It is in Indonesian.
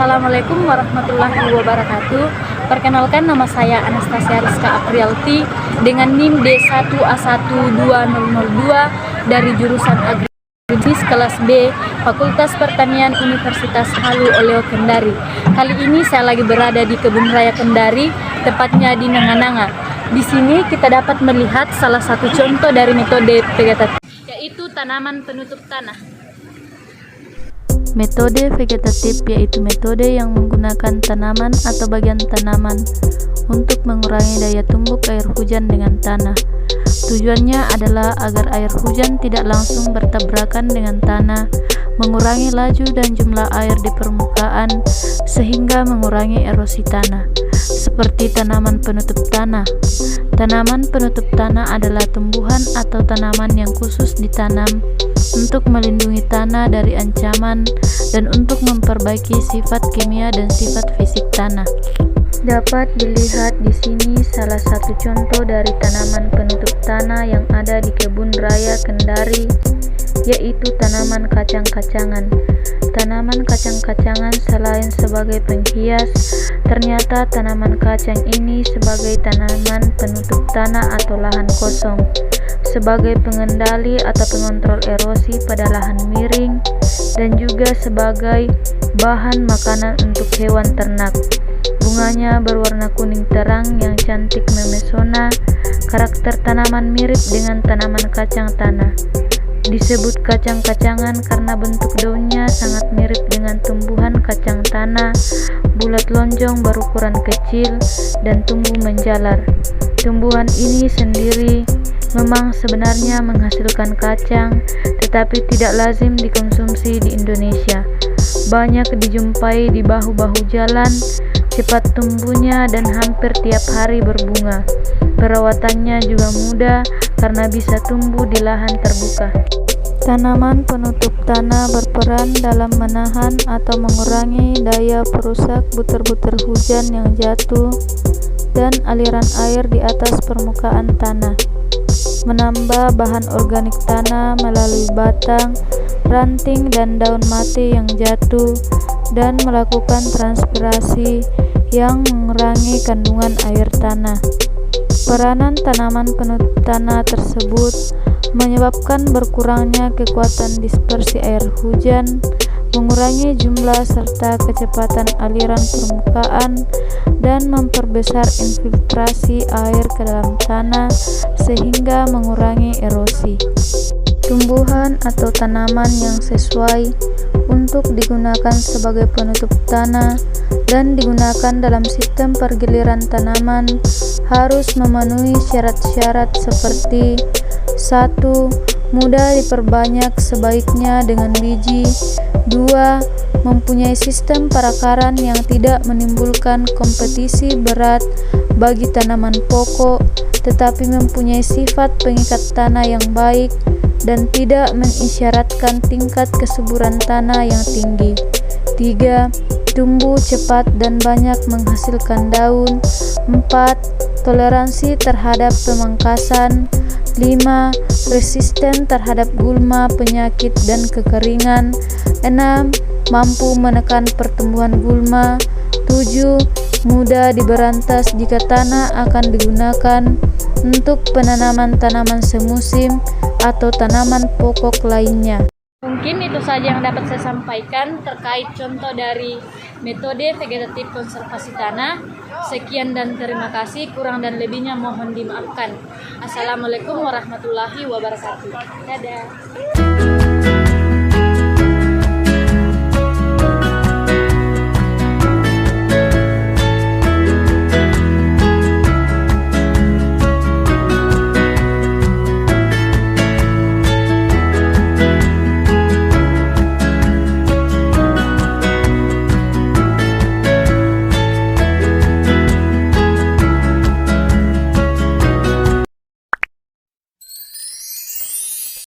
Assalamualaikum warahmatullahi wabarakatuh. Perkenalkan, nama saya Anastasia Rizka Aprialti dengan NIM D1A12002 dari jurusan Agribisnis kelas B Fakultas Pertanian Universitas Halu Oleo Kendari. Kali ini saya lagi berada di Kebun Raya Kendari, tepatnya di Nanga-Nanga. Di sini kita dapat melihat salah satu contoh dari metode vegetatif, yaitu tanaman penutup tanah. Metode vegetatif yaitu metode yang menggunakan tanaman atau bagian tanaman untuk mengurangi daya tumbuk air hujan dengan tanah. Tujuannya adalah agar air hujan tidak langsung bertabrakan dengan tanah, mengurangi laju dan jumlah air di permukaan sehingga mengurangi erosi tanah. Seperti tanaman penutup tanah. Tanaman penutup tanah adalah tumbuhan atau tanaman yang khusus ditanam untuk melindungi tanah dari ancaman dan untuk memperbaiki sifat kimia dan sifat fisik tanah. Dapat dilihat di sini salah satu contoh dari tanaman penutup tanah yang ada di Kebun Raya Kendari, yaitu tanaman kacang-kacangan. Tanaman kacang-kacangan selain sebagai penghias, ternyata tanaman kacang ini sebagai tanaman penutup tanah atau lahan kosong, sebagai pengendali atau pengontrol erosi pada lahan miring, dan juga sebagai bahan makanan untuk hewan ternak. Bunganya berwarna kuning terang yang cantik memesona. Karakter tanaman mirip dengan tanaman kacang tanah. Disebut kacang-kacangan karena bentuk daunnya sangat mirip dengan tumbuhan kacang tanah, bulat lonjong berukuran kecil dan tumbuh menjalar. Tumbuhan ini sendiri memang sebenarnya menghasilkan kacang, tetapi tidak lazim dikonsumsi di Indonesia. Banyak dijumpai di bahu-bahu jalan, cepat tumbuhnya dan hampir tiap hari berbunga. Perawatannya juga mudah karena bisa tumbuh di lahan terbuka. Tanaman penutup tanah berperan dalam menahan atau mengurangi daya perusak butir-butir hujan yang jatuh dan aliran air di atas permukaan tanah, menambah bahan organik tanah melalui batang, ranting, dan daun mati yang jatuh, dan melakukan transpirasi yang mengurangi kandungan air tanah. Peranan tanaman penutup tanah tersebut menyebabkan berkurangnya kekuatan dispersi air hujan, mengurangi jumlah serta kecepatan aliran permukaan, dan memperbesar infiltrasi air ke dalam tanah sehingga mengurangi erosi. Tumbuhan atau tanaman yang sesuai untuk digunakan sebagai penutup tanah dan digunakan dalam sistem pergiliran tanaman harus memenuhi syarat-syarat seperti: 1. Mudah diperbanyak sebaiknya dengan biji. 2. Mempunyai sistem perakaran yang tidak menimbulkan kompetisi berat bagi tanaman pokok, tetapi mempunyai sifat pengikat tanah yang baik dan tidak mengisyaratkan tingkat kesuburan tanah yang tinggi. 3. Tumbuh cepat dan banyak menghasilkan daun. 4. Toleransi terhadap pemangkasan. 5. Resisten terhadap gulma, penyakit, dan kekeringan. 6. Mampu menekan pertumbuhan gulma. 7. Mudah diberantas jika tanah akan digunakan untuk penanaman tanaman semusim atau tanaman pokok lainnya. Mungkin itu saja yang dapat saya sampaikan terkait contoh dari metode vegetatif konservasi tanah. Sekian dan terima kasih. Kurang dan lebihnya mohon dimaafkan. Assalamualaikum warahmatullahi wabarakatuh. Dadah.